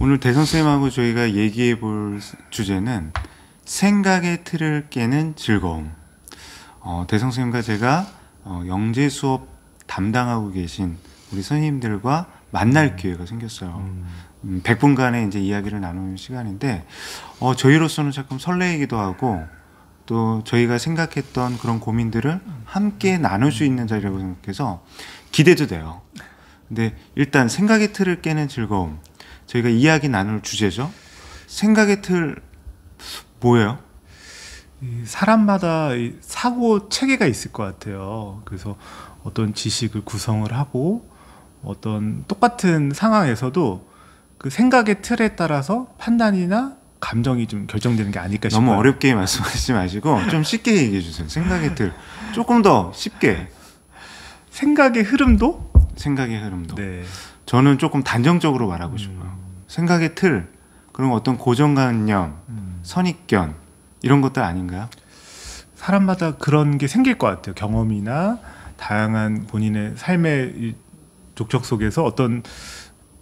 오늘 대성쌤하고 저희가 얘기해 볼 주제는 생각의 틀을 깨는 즐거움. 대성쌤과 제가 영재 수업 담당하고 계신 우리 선생님들과 만날 기회가 생겼어요. 100분간의 이제 이야기를 나누는 시간인데, 저희로서는 조금 설레이기도 하고, 또 저희가 생각했던 그런 고민들을 함께 나눌 수 있는 자리라고 생각해서 기대도 돼요. 근데 일단 생각의 틀을 깨는 즐거움. 저희가 이야기 나눌 주제죠. 생각의 틀 뭐예요? 사람마다 사고 체계가 있을 것 같아요. 그래서 어떤 지식을 구성을 하고 어떤 똑같은 상황에서도 그 생각의 틀에 따라서 판단이나 감정이 좀 결정되는 게 아닐까 싶어요. 너무 어렵게 말씀하시지 마시고 좀 쉽게 얘기해 주세요. 생각의 틀. 조금 더 쉽게. 생각의 흐름도? 생각의 흐름도. 네. 저는 조금 단정적으로 말하고 싶어요. 생각의 틀, 그런 어떤 고정관념, 선입견 이런 것들 아닌가요? 사람마다 그런 게 생길 것 같아요. 경험이나 다양한 본인의 삶의 족적 속에서 어떤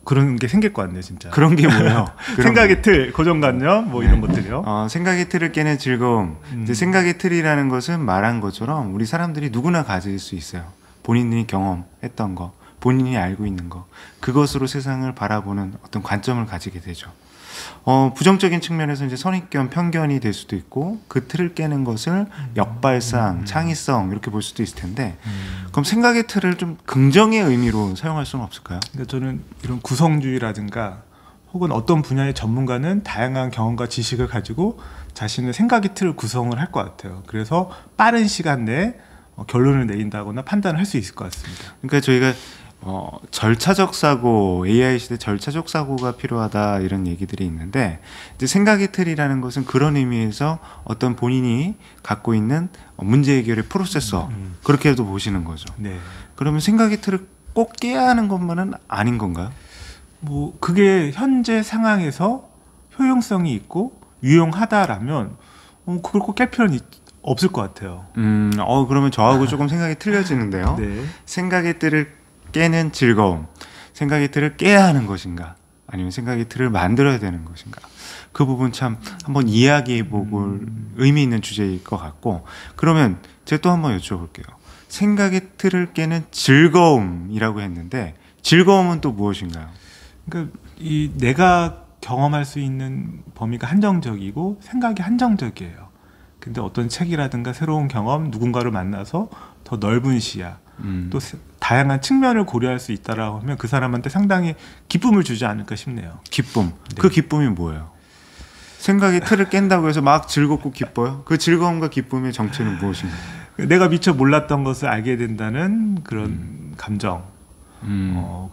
그런 게 생길 것 같네요, 진짜. 그런 게 뭐예요? 생각의 틀, 고정관념 뭐 이런 것들이요. 생각의 틀을 깨는 즐거움. 이제 생각의 틀이라는 것은 말한 것처럼 우리 사람들이 누구나 가질 수 있어요. 본인이 경험했던 거, 본인이 알고 있는 거, 그것으로 세상을 바라보는 어떤 관점을 가지게 되죠. 부정적인 측면에서 이제 선입견, 편견이 될 수도 있고, 그 틀을 깨는 것을 역발상, 창의성 이렇게 볼 수도 있을 텐데, 그럼 생각의 틀을 좀 긍정의 의미로 사용할 수는 없을까요? 그러니까 저는 이런 구성주의라든가 혹은 어떤 분야의 전문가는 다양한 경험과 지식을 가지고 자신의 생각의 틀을 구성을 할 것 같아요. 그래서 빠른 시간 내에 결론을 내린다거나 판단을 할 수 있을 것 같습니다. 그러니까 저희가 절차적 사고, AI 시대 절차적 사고가 필요하다 이런 얘기들이 있는데, 이제 생각의 틀이라는 것은 그런 의미에서 어떤 본인이 갖고 있는 문제 해결의 프로세서, 그렇게도 보시는 거죠. 네. 그러면 생각의 틀을 꼭 깨야 하는 것만은 아닌 건가요? 뭐 그게 현재 상황에서 효용성이 있고 유용하다라면 그걸 꼭 깰 필요는 없을 것 같아요. 그러면 저하고 조금 생각이 틀려지는데요. 네. 생각의 틀을 깨는 즐거움, 생각의 틀을 깨야 하는 것인가, 아니면 생각의 틀을 만들어야 되는 것인가, 그 부분 참 한번 이야기해 볼 의미 있는 주제일 것 같고, 그러면 제가 또 한번 여쭤볼게요. 생각의 틀을 깨는 즐거움이라고 했는데, 즐거움은 또 무엇인가요? 그러니까 이 내가 경험할 수 있는 범위가 한정적이고 생각이 한정적이에요. 근데 어떤 책이라든가 새로운 경험, 누군가를 만나서 더 넓은 시야, 또 다양한 측면을 고려할 수 있다라고 하면 그 사람한테 상당히 기쁨을 주지 않을까 싶네요. 기쁨. 네. 그 기쁨이 뭐예요? 생각의 틀을 깬다고 해서 막 즐겁고 기뻐요? 그 즐거움과 기쁨의 정체는 무엇인가요? 내가 미처 몰랐던 것을 알게 된다는 그런 감정,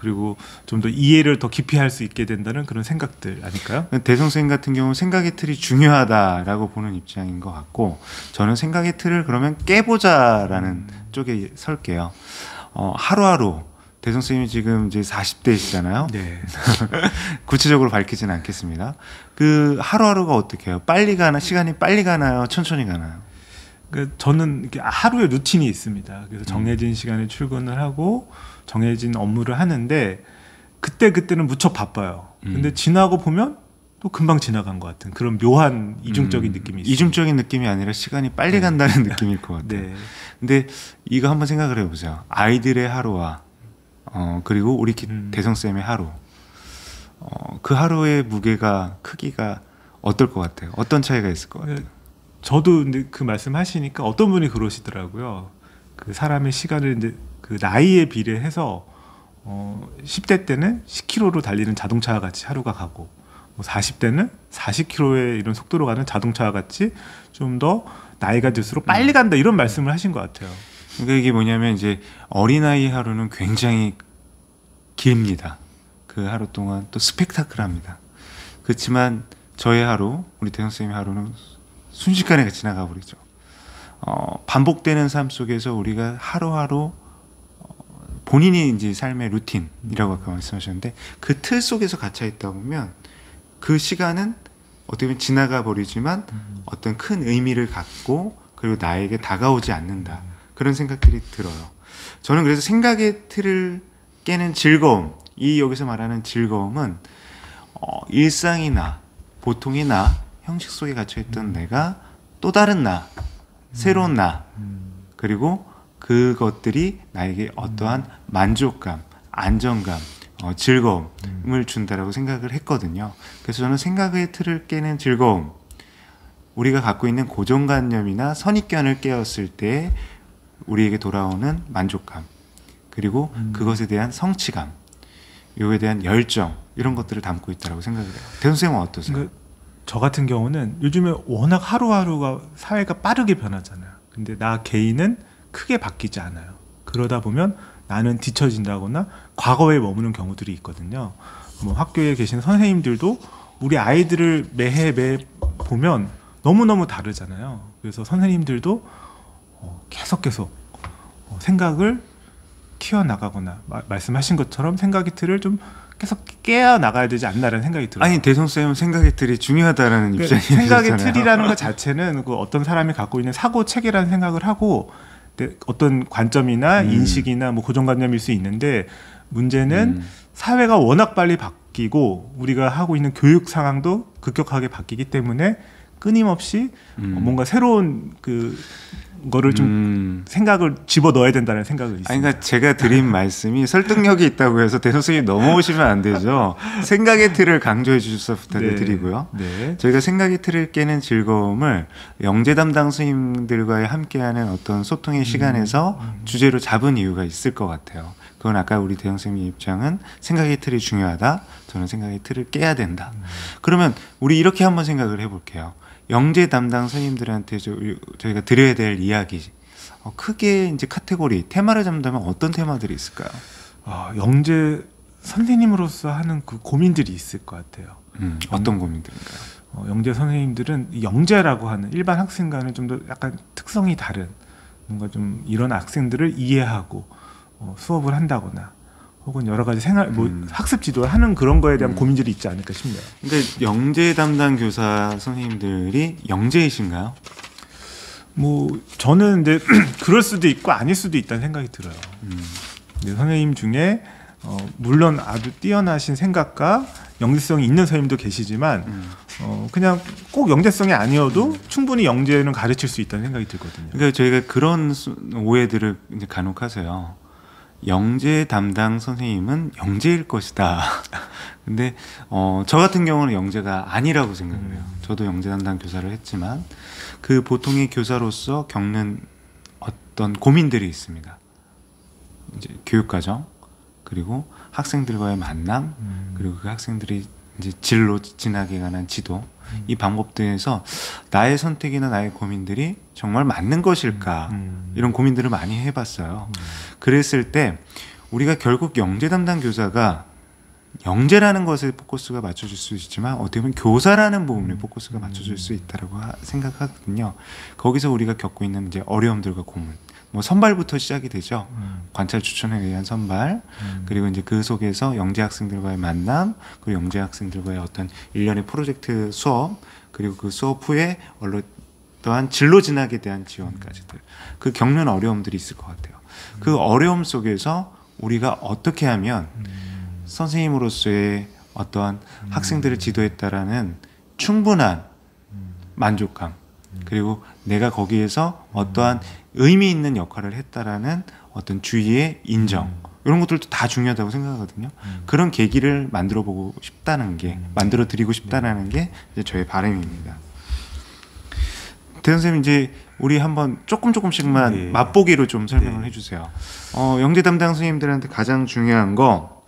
그리고 좀 더 이해를 더 깊이 할 수 있게 된다는 그런 생각들 아닐까요? 대성쌤 같은 경우는 생각의 틀이 중요하다라고 보는 입장인 것 같고, 저는 생각의 틀을 그러면 깨보자라는 쪽에 설게요. 하루하루, 대성쌤이 지금 이제 40대이시잖아요. 네. 구체적으로 밝히지는 않겠습니다. 그 하루하루가 어떻게 해요? 빨리 가나, 시간이 빨리 가나요? 천천히 가나요? 그러니까 저는 이렇게 하루에 루틴이 있습니다. 그래서 정해진 시간에 출근을 하고 정해진 업무를 하는데 그때는 무척 바빠요. 근데 지나고 보면 또 금방 지나간 것 같은 그런 묘한 이중적인 느낌이 있어요. 이중적인 느낌이 아니라 시간이 빨리 간다는 느낌일 것 같아요. 네. 근데 이거 한번 생각을 해보세요. 아이들의 하루와 그리고 우리 대성쌤의 하루, 그 하루의 무게가, 크기가 어떨 것 같아요? 어떤 차이가 있을 것 같아요? 저도 근데 그 말씀하시니까 어떤 분이 그러시더라고요. 그 사람의 시간을 이제 그 나이에 비례해서 10대 때는 10km로 달리는 자동차와 같이 하루가 가고, 40대는 40km의 이런 속도로 가는 자동차와 같이 좀 더 나이가 들수록 빨리 간다, 이런 말씀을 하신 것 같아요. 그러니까 이게 뭐냐면, 이제 어린아이 하루는 굉장히 깁니다. 그 하루 동안 또 스펙타클합니다. 그렇지만 저의 하루, 우리 대성쌤의 하루는 순식간에 지나가 버리죠. 반복되는 삶 속에서 우리가 하루하루 본인이 이제 삶의 루틴이라고 아까 말씀하셨는데, 그 틀 속에서 갇혀 있다 보면 그 시간은 어떻게 보면 지나가 버리지만 어떤 큰 의미를 갖고, 그리고 나에게 다가오지 않는다, 그런 생각들이 들어요. 저는 그래서 생각의 틀을 깨는 즐거움, 이 여기서 말하는 즐거움은 일상이나 보통이나 형식 속에 갇혀있던 내가 또 다른 나, 새로운 나, 그리고 그것들이 나에게 어떠한 만족감, 안정감, 즐거움을 준다라고 생각을 했거든요. 그래서 저는 생각의 틀을 깨는 즐거움, 우리가 갖고 있는 고정관념이나 선입견을 깨었을 때 우리에게 돌아오는 만족감, 그리고 그것에 대한 성취감, 요에 대한 열정, 이런 것들을 담고 있다고 생각을 해요. 대선 선생님은 어떠세요? 그러니까 저 같은 경우는 요즘에 워낙 하루하루가 사회가 빠르게 변하잖아요. 근데 나 개인은 크게 바뀌지 않아요. 그러다 보면 나는 뒤처진다거나 과거에 머무는 경우들이 있거든요. 뭐 학교에 계신 선생님들도 우리 아이들을 매해 보면 너무너무 다르잖아요. 그래서 선생님들도 계속 생각을 키워나가거나 말씀하신 것처럼 생각의 틀을 좀 계속 깨어 나가야 되지 않나라는 생각이 들어요. 아니 대성 쌤은 생각의 틀이 중요하다라는 입장이 생각의 틀이라는 것 자체는 그 어떤 사람이 갖고 있는 사고 체계라는 생각을 하고 어떤 관점이나 인식이나 뭐 고정관념일 수 있는데 문제는 사회가 워낙 빨리 바뀌고 우리가 하고 있는 교육 상황도 급격하게 바뀌기 때문에 끊임없이 뭔가 새로운 그 거를 좀 생각을 집어 넣어야 된다는 생각을 있습니다. 아니, 그러니까 제가 드린 말씀이 설득력이 있다고 해서 대선 선생님이 넘어오시면 안 되죠. 생각의 틀을 강조해 주셔서 부탁드리고요. 네. 저희가 생각의 틀을 깨는 즐거움을 영재 담당 선생님들과 함께하는 어떤 소통의 시간에서 주제로 잡은 이유가 있을 것 같아요. 그건 아까 우리 대형 선생님 입장은 생각의 틀이 중요하다. 저는 생각의 틀을 깨야 된다. 그러면 우리 이렇게 한번 생각을 해볼게요. 영재 담당 선생님들한테 저희가 드려야 될 이야기, 크게 이제 카테고리, 테마를 잡는다면 어떤 테마들이 있을까요? 영재 선생님으로서 하는 그 고민들이 있을 것 같아요. 어떤 고민들인가요? 영재 선생님들은 영재라고 하는 일반 학생과는 좀 더 약간 특성이 다른 뭔가 좀 이런 학생들을 이해하고 수업을 한다거나 혹은 여러 가지 생활, 학습 지도를 하는 그런 거에 대한 고민들이 있지 않을까 싶네요. 근데 영재 담당 교사 선생님들이 영재이신가요? 뭐 저는 근데 그럴 수도 있고 아닐 수도 있다는 생각이 들어요. 근데 선생님 중에 물론 아주 뛰어나신 생각과 영재성이 있는 선생님도 계시지만 그냥 꼭 영재성이 아니어도 충분히 영재는 가르칠 수 있다는 생각이 들거든요. 그러니까 저희가 그런 오해들을 이제 간혹 하세요. 영재 담당 선생님은 영재일 것이다. 근데 저 같은 경우는 영재가 아니라고 생각을 해요. 저도 영재 담당 교사를 했지만 그 보통의 교사로서 겪는 어떤 고민들이 있습니다. 이제 교육과정, 그리고 학생들과의 만남, 그리고 그 학생들이 이제 진로 진학에 관한 지도, 이 방법들에서 나의 선택이나 나의 고민들이 정말 맞는 것일까, 이런 고민들을 많이 해봤어요. 그랬을 때 우리가 결국 영재 담당 교사가 영재라는 것에 포커스가 맞춰질 수 있지만 어떻게 보면 교사라는 부분에 포커스가 맞춰질 수 있다고 생각하거든요. 거기서 우리가 겪고 있는 이제 어려움들과 고민, 뭐 선발부터 시작이 되죠. 관찰 추천에 의한 선발, 그리고 이제 그 속에서 영재 학생들과의 만남, 그리고 영재 학생들과의 어떤 일련의 프로젝트 수업, 그리고 그 수업 후에 어떠한 진로 진학에 대한 지원까지들, 그 겪는 어려움들이 있을 것 같아요. 그 어려움 속에서 우리가 어떻게 하면 선생님으로서의 어떠한 학생들을 지도했다라는 충분한 만족감, 그리고 내가 거기에서 어떠한 의미 있는 역할을 했다라는 어떤 주의의 인정, 이런 것들도 다 중요하다고 생각하거든요. 그런 계기를 만들어 보고 싶다는 게, 만들어 드리고 싶다는 게 이제 저의 바람입니다. 대선 선생님, 이제 우리 한번 조금씩만 맛보기로 좀 설명을 해주세요. 영재 담당 선생님들한테 가장 중요한 거,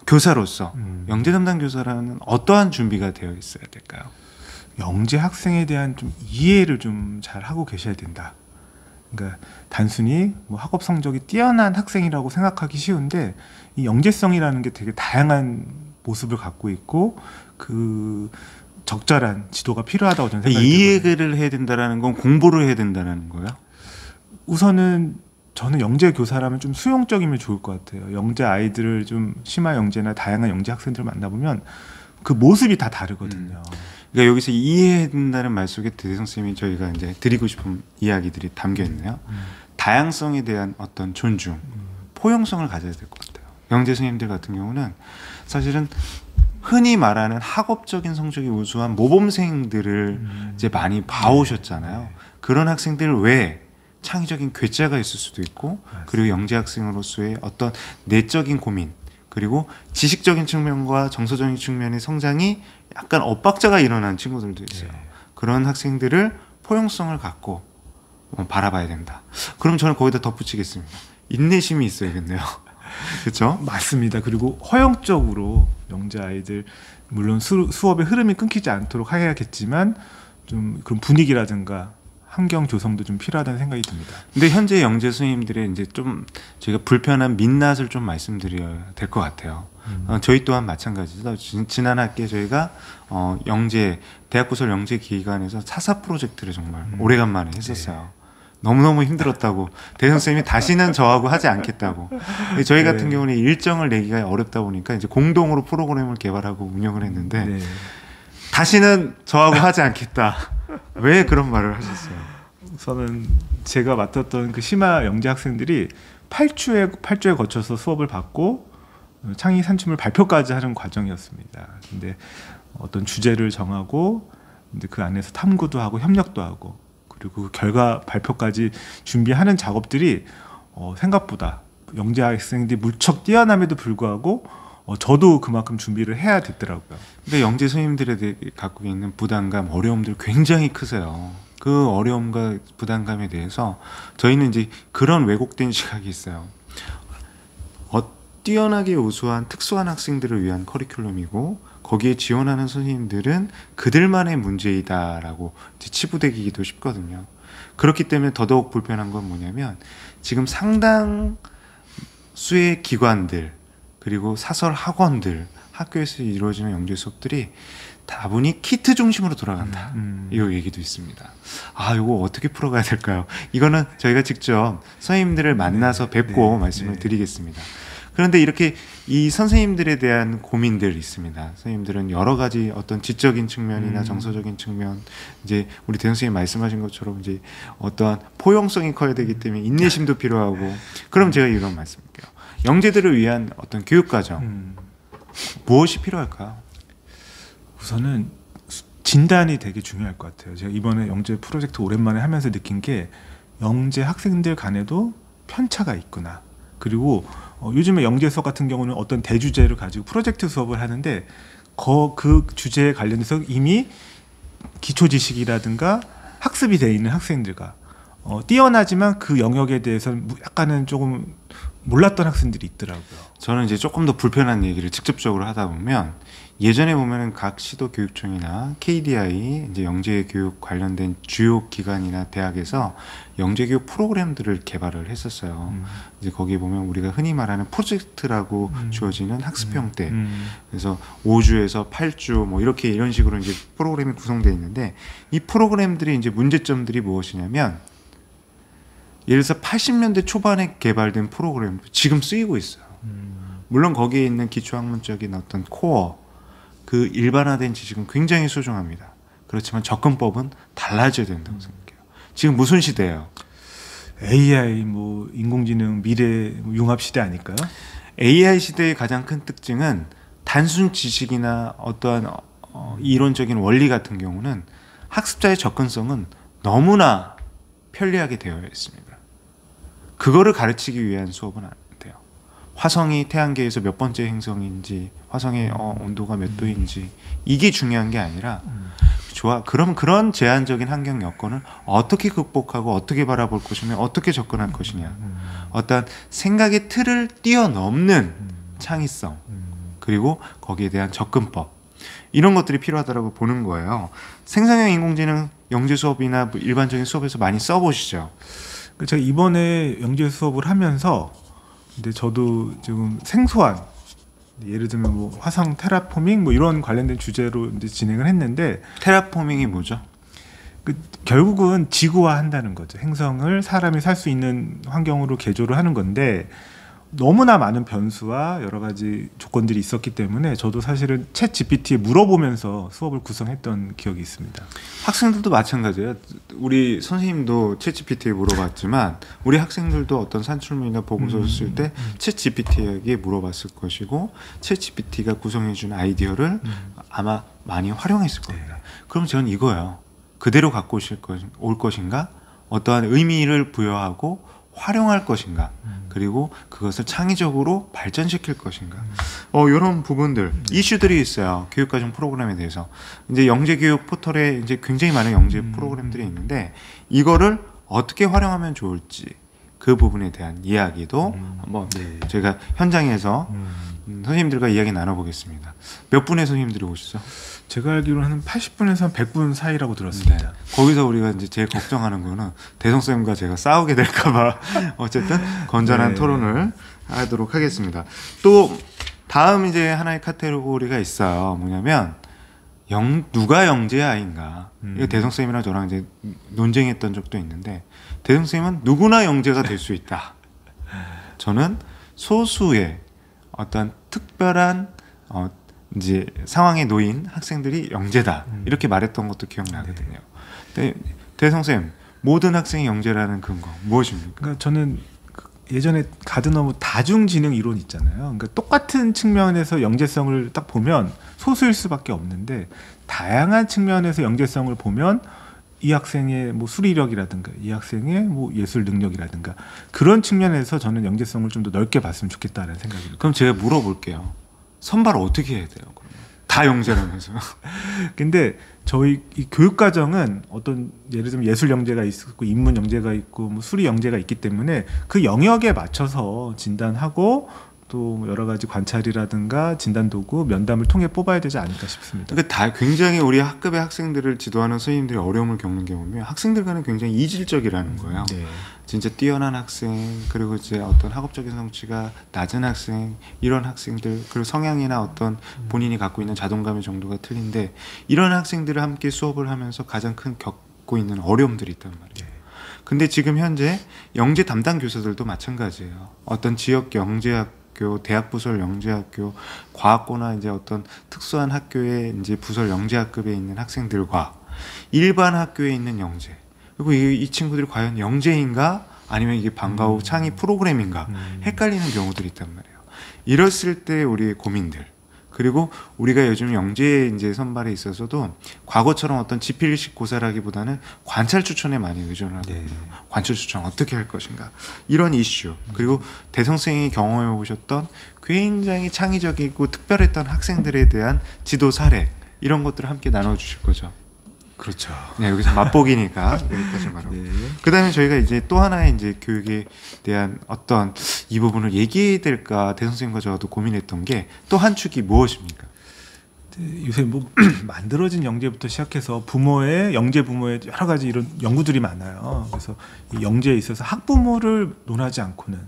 교사로서 영재 담당 교사라는 어떠한 준비가 되어 있어야 될까요? 영재 학생에 대한 좀 이해를 좀 잘 하고 계셔야 된다. 그러니까 단순히 뭐 학업 성적이 뛰어난 학생이라고 생각하기 쉬운데 이 영재성이라는 게 되게 다양한 모습을 갖고 있고 그 적절한 지도가 필요하다고 저는 생각이 들거든요. 이해를 해야 된다라는 건 공부를 해야 된다는 거예요? 우선은 저는 영재 교사라면 좀 수용적이면 좋을 것 같아요. 영재 아이들을 좀 심화 영재나 다양한 영재 학생들을 만나보면 그 모습이 다 다르거든요. 그러니까 여기서 이해해야 된다는 말 속에 대성 쌤이 저희가 이제 드리고 싶은 이야기들이 담겨 있네요. 다양성에 대한 어떤 존중, 포용성을 가져야 될 것 같아요. 영재 선생님들 같은 경우는 사실은 흔히 말하는 학업적인 성적이 우수한 모범생들을 이제 많이 봐오셨잖아요. 그런 학생들 외에 창의적인 괴짜가 있을 수도 있고, 그리고 영재 학생으로서의 어떤 내적인 고민, 그리고 지식적인 측면과 정서적인 측면의 성장이 약간 엇박자가 일어난 친구들도 있어요. 그런 학생들을 포용성을 갖고 바라봐야 된다. 그럼 저는 거기다 덧붙이겠습니다. 인내심이 있어야겠네요. 그렇죠? 맞습니다. 그리고 허용적으로 영재 아이들 물론 수업의 흐름이 끊기지 않도록 해야겠지만 좀 그런 분위기라든가 환경 조성도 좀 필요하다는 생각이 듭니다. 근데 현재 영재 선생님들의 이제 좀 저희가 불편한 민낯을 좀 말씀드려야 될 것 같아요. 저희 또한 마찬가지죠. 지난 학기에 저희가 영재 대학구설 영재 기관에서 사사 프로젝트를 정말 오래간만에 했었어요. 너무너무 힘들었다고 대성 쌤이 다시는 저하고 하지 않겠다고. 저희 같은 경우는 일정을 내기가 어렵다 보니까 이제 공동으로 프로그램을 개발하고 운영을 했는데 다시는 저하고 하지 않겠다. 왜 그런 말을 하셨어요? 우선은 제가 맡았던 그 심화 영재 학생들이 8주에 거쳐서 수업을 받고 창의 산출물 발표까지 하는 과정이었습니다. 근데 어떤 주제를 정하고 근데 그 안에서 탐구도 하고 협력도 하고 그리고 그 결과 발표까지 준비하는 작업들이 생각보다 영재 학생들이 무척 뛰어남에도 불구하고 저도 그만큼 준비를 해야 됐더라고요. 근데 영재 선생님들에 갖고 있는 부담감, 어려움들 굉장히 크세요. 그 어려움과 부담감에 대해서 저희는 이제 그런 왜곡된 시각이 있어요. 뛰어나게 우수한 특수한 학생들을 위한 커리큘럼이고 거기에 지원하는 선생님들은 그들만의 문제이다라고 치부되기도 쉽거든요. 그렇기 때문에 더더욱 불편한 건 뭐냐면 지금 상당수의 기관들 그리고 사설 학원들 학교에서 이루어지는 영재 수업들이 다분히 키트 중심으로 돌아간다. 이 얘기도 있습니다. 이거 어떻게 풀어가야 될까요? 이거는 저희가 직접 선생님들을 만나서 뵙고 말씀을 드리겠습니다. 그런데 이렇게 이 선생님들에 대한 고민들이 있습니다. 선생님들은 여러 가지 어떤 지적인 측면이나 정서적인 측면, 이제 우리 대성 선생님 말씀하신 것처럼 이제 어떠한 포용성이 커야 되기 때문에 인내심도 필요하고. 그럼 제가 이런 말씀드릴게요. 영재들을 위한 어떤 교육과정 무엇이 필요할까요? 우선은 진단이 되게 중요할 것 같아요. 제가 이번에 영재 프로젝트 오랜만에 하면서 느낀 게 영재 학생들 간에도 편차가 있구나. 그리고 요즘에 영재 수업 같은 경우는 어떤 대주제를 가지고 프로젝트 수업을 하는데 그 주제에 관련해서 이미 기초 지식이라든가 학습이 되어 있는 학생들과 뛰어나지만 그 영역에 대해서는 약간은 조금 몰랐던 학생들이 있더라고요. 저는 이제 조금 더 불편한 얘기를 직접적으로 하다 보면 예전에 보면은 각 시도 교육청이나 KDI 이제 영재 교육 관련된 주요 기관이나 대학에서 영재 교육 프로그램들을 개발을 했었어요. 이제 거기에 보면 우리가 흔히 말하는 프로젝트라고 주어지는 학습 형태. 그래서 5주에서 8주 뭐 이렇게 이런 식으로 이제 프로그램이 구성되어 있는데 이 프로그램들이 이제 문제점들이 무엇이냐면 예를 들어서 80년대 초반에 개발된 프로그램도 지금 쓰이고 있어요. 물론 거기에 있는 기초학문적인 어떤 코어 그 일반화된 지식은 굉장히 소중합니다. 그렇지만 접근법은 달라져야 된다고 생각해요. 지금 무슨 시대예요? AI, 뭐 인공지능, 미래 융합 시대 아닐까요? AI 시대의 가장 큰 특징은 단순 지식이나 어떠한 이론적인 원리 같은 경우는 학습자의 접근성은 너무나 편리하게 되어 있습니다. 그거를 가르치기 위한 수업은 안 돼요. 화성이 태양계에서 몇 번째 행성인지, 화성의 온도가 몇 도인지 이게 중요한 게 아니라 그럼 그런 제한적인 환경 여건을 어떻게 극복하고 어떻게 바라볼 것이며 어떻게 접근할 것이냐. 어떤 생각의 틀을 뛰어넘는 창의성 그리고 거기에 대한 접근법 이런 것들이 필요하다고 보는 거예요. 생성형 인공지능 영재 수업이나 일반적인 수업에서 많이 써보시죠? 제가 이번에 영재 수업을 하면서 근데 저도 지금 생소한 예를 들면 뭐 화성 테라포밍 뭐 이런 관련된 주제로 이제 진행을 했는데 테라포밍이 뭐죠? 결국은 지구화한다는 거죠. 행성을 사람이 살 수 있는 환경으로 개조를 하는 건데 너무나 많은 변수와 여러 가지 조건들이 있었기 때문에 저도 사실은 챗 GPT에 물어보면서 수업을 구성했던 기억이 있습니다. 학생들도 마찬가지예요. 우리 선생님도 챗 GPT에 물어봤지만 우리 학생들도 어떤 산출문이나 보고서를 쓸 때 챗 GPT에게 물어봤을 것이고 챗 GPT가 구성해준 아이디어를 아마 많이 활용했을 겁니다. 그럼 저는 이거예요. 그대로 갖고 올 것인가? 어떠한 의미를 부여하고 활용할 것인가? 그리고 그것을 창의적으로 발전시킬 것인가? 이런 부분들, 이슈들이 있어요. 교육과정 프로그램에 대해서. 이제 영재교육 포털에 이제 굉장히 많은 영재 프로그램들이 있는데 이거를 어떻게 활용하면 좋을지 그 부분에 대한 이야기도 한번 제가 현장에서 선생님들과 이야기 나눠보겠습니다. 몇 분의 선생님들이 오시죠? 제가 알기로는 한 80분에서 100분 사이라고 들었습니다. 네. 거기서 우리가 이제 제일 걱정하는 거는 대성쌤과 제가 싸우게 될까봐 어쨌든 건전한 토론을 하도록 하겠습니다. 또 다음 이제 하나의 카테고리가 있어요. 뭐냐면 누가 영재 아이인가? 이거 대성쌤이랑 저랑 이제 논쟁했던 적도 있는데 대성쌤은 누구나 영재가 될 수 있다. 저는 소수의 어떤 특별한 이제 상황에 놓인 학생들이 영재다 이렇게 말했던 것도 기억나거든요. 대성쌤, 모든 학생이 영재라는 근거 무엇입니까? 그러니까 저는 예전에 가드너무 다중지능 이론 있잖아요. 그러니까 똑같은 측면에서 영재성을 딱 보면 소수일 수밖에 없는데 다양한 측면에서 영재성을 보면 이 학생의 뭐 수리력이라든가 이 학생의 뭐 예술 능력이라든가 그런 측면에서 저는 영재성을 좀 더 넓게 봤으면 좋겠다는 생각이 듭니다. 그럼 제가 물어볼게요. 선발 어떻게 해야 돼요? 그러면 다 영재라면서. 근데 저희 이 교육 과정은 어떤 예를 들면 예술 영재가 있고 인문 영재가 있고 뭐 수리 영재가 있기 때문에 그 영역에 맞춰서 진단하고 또 여러 가지 관찰이라든가 진단 도구, 면담을 통해 뽑아야 되지 않을까 싶습니다. 그러니까 다 굉장히 우리 학급의 학생들을 지도하는 선생님들이 어려움을 겪는 게 보면 학생들과는 굉장히 이질적이라는 거예요. 네. 진짜 뛰어난 학생, 그리고 이제 어떤 학업적인 성취가 낮은 학생, 이런 학생들, 그리고 성향이나 어떤 본인이 갖고 있는 자존감의 정도가 틀린데 이런 학생들을 함께 수업을 하면서 가장 큰 겪고 있는 어려움들이 있단 말이에요. 근데 지금 현재 영재 담당 교사들도 마찬가지예요. 어떤 지역 영재학 대학 부설 영재학교, 과학고나 이제 어떤 특수한 학교에 이제 부설 영재학급에 있는 학생들과 일반 학교에 있는 영재, 그리고 이 친구들이 과연 영재인가 아니면 이게 방과 후 창의 프로그램인가 헷갈리는 경우들이 있단 말이에요. 이랬을 때 우리의 고민들, 그리고 우리가 요즘 영재 이제 선발에 있어서도 과거처럼 어떤 지필식 고사라기보다는 관찰 추천에 많이 의존하거든요. 관찰 추천 어떻게 할 것인가 이런 이슈, 그리고 대성생이 경험해 보셨던 굉장히 창의적이고 특별했던 학생들에 대한 지도 사례 이런 것들을 함께 나눠주실 거죠. 그렇죠. 네, 여기서 맛보기니까 여기까지 말하고. 그다음에 저희가 이제 또 하나의 이제 교육에 대한 어떤 이 부분을 얘기해야 될까 대선생님과 저도 고민했던 게 또 한 축이 무엇입니까? 요새 뭐 만들어진 영재부터 시작해서 영재 부모의 여러 가지 이런 연구들이 많아요. 그래서 이 영재에 있어서 학부모를 논하지 않고는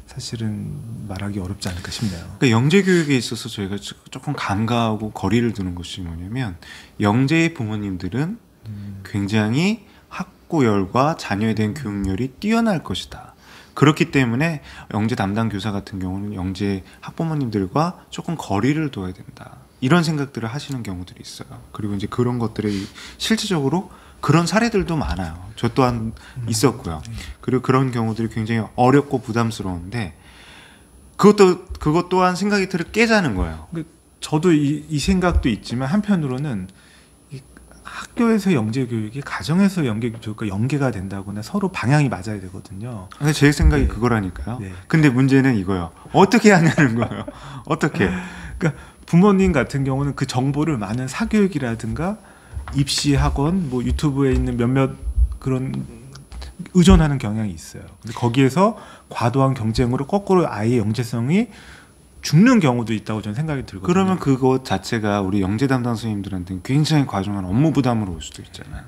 사실은 말하기 어렵지 않을까 싶네요. 그러니까 영재 교육에 있어서 저희가 조금 간과하고 거리를 두는 것이 뭐냐면 영재의 부모님들은 굉장히 학구열과 자녀에 대한 교육열이 뛰어날 것이다. 그렇기 때문에 영재 담당 교사 같은 경우는 영재 학부모님들과 조금 거리를 둬야 된다. 이런 생각들을 하시는 경우들이 있어요. 그리고 이제 그런 것들이 실질적으로 그런 사례들도 많아요. 저 또한 있었고요. 그리고 그런 경우들이 굉장히 어렵고 부담스러운데 그것 또한 생각의 틀을 깨자는 거예요. 저도 이 생각도 있지만 한편으로는 학교에서 영재 교육이 가정에서 영재 교육과 연계가 된다거나 서로 방향이 맞아야 되거든요. 근데 제 생각이 그거라니까요. 근데 문제는 이거예요. 어떻게 하냐는 거예요. 어떻게? 그러니까 부모님 같은 경우는 그 정보를 많은 사교육이라든가 입시 학원, 뭐 유튜브에 있는 몇몇 그런 의존하는 경향이 있어요. 근데 거기에서 과도한 경쟁으로 거꾸로 아이의 영재성이 죽는 경우도 있다고 저는 생각이 들거든요. 그러면 그것 자체가 우리 영재 담당 선생님들한테는 굉장히 과중한 업무 부담으로 올 수도 있잖아요.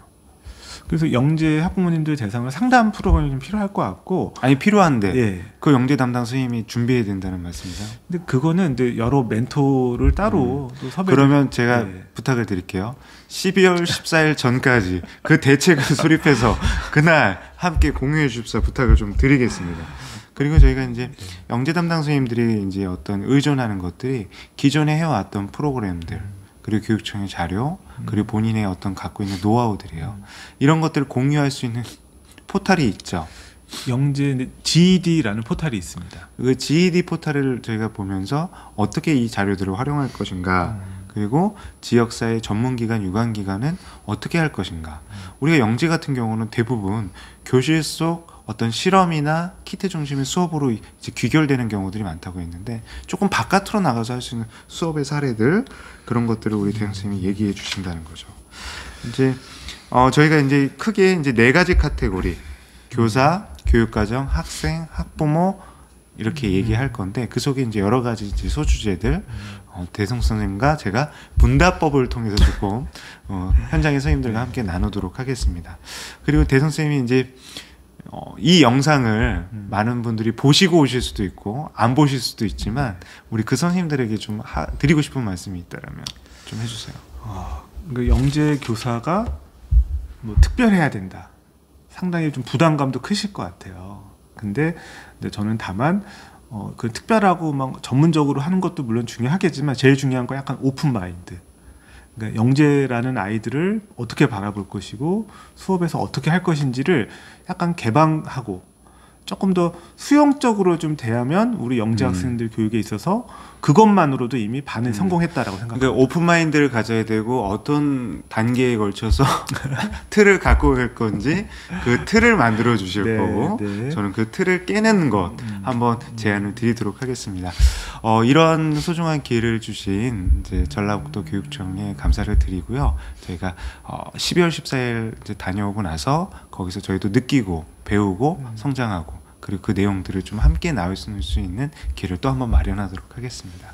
그래서 영재 학부모님들 대상으로 상담 프로그램이 좀 필요할 것 같고. 아니 필요한데 그 영재 담당 선생님이 준비해야 된다는 말씀이세요? 근데 그거는 근데 여러 멘토를 따로 또 섭외. 그러면 제가 부탁을 드릴게요. 12월 14일 전까지 그 대책을 수립해서 그날 함께 공유해 주십사 부탁을 좀 드리겠습니다. 그리고 저희가 이제 영재 담당 선생님들이 이제 어떤 의존하는 것들이 기존에 해왔던 프로그램들 그리고 교육청의 자료 그리고 본인의 어떤 갖고 있는 노하우들이에요. 이런 것들을 공유할 수 있는 포털이 있죠. 영재 GED라는 포털이 있습니다. 그 GED 포털을 저희가 보면서 어떻게 이 자료들을 활용할 것인가 그리고 지역사회 전문기관, 유관기관은 어떻게 할 것인가. 우리가 영재 같은 경우는 대부분 교실 속 어떤 실험이나 키트 중심의 수업으로 이제 귀결되는 경우들이 많다고 했는데 조금 바깥으로 나가서 할 수 있는 수업의 사례들 그런 것들을 우리 대형 선생님이 얘기해 주신다는 거죠. 이제 저희가 이제 크게 이제 4가지 카테고리 교사, 교육과정, 학생, 학부모 이렇게 얘기할 건데 그 속에 이제 여러 가지 이제 소주제들 대성 선생님과 제가 분다법을 통해서 조금 현장의 선생님들과 함께 나누도록 하겠습니다. 그리고 대성 선생님이 이제 이 영상을 많은 분들이 보시고 오실 수도 있고 안 보실 수도 있지만 우리 그 선생님들에게 좀 드리고 싶은 말씀이 있다면 좀 해주세요. 그 영재 교사가 뭐 특별해야 된다. 상당히 좀 부담감도 크실 것 같아요. 근데 저는 다만 그 특별하고 막 전문적으로 하는 것도 물론 중요하겠지만 제일 중요한 건 약간 오픈 마인드. 그러니까 영재라는 아이들을 어떻게 바라볼 것이고 수업에서 어떻게 할 것인지를 약간 개방하고 조금 더 수용적으로 좀 대하면 우리 영재 학생들 교육에 있어서 그것만으로도 이미 반은 성공했다라고 생각합니다. 그러니까 오픈 마인드를 가져야 되고 어떤 단계에 걸쳐서 틀을 갖고 갈 건지 그 틀을 만들어 주실 거고 저는 그 틀을 깨는 것 한번 제안을 드리도록 하겠습니다. 이런 소중한 기회를 주신 이제 전라북도 교육청에 감사를 드리고요. 저희가 12월 14일 이제 다녀오고 나서 거기서 저희도 느끼고 배우고 성장하고 그리고 그 내용들을 좀 함께 나눌 수 있는 기회를 또 한번 마련하도록 하겠습니다.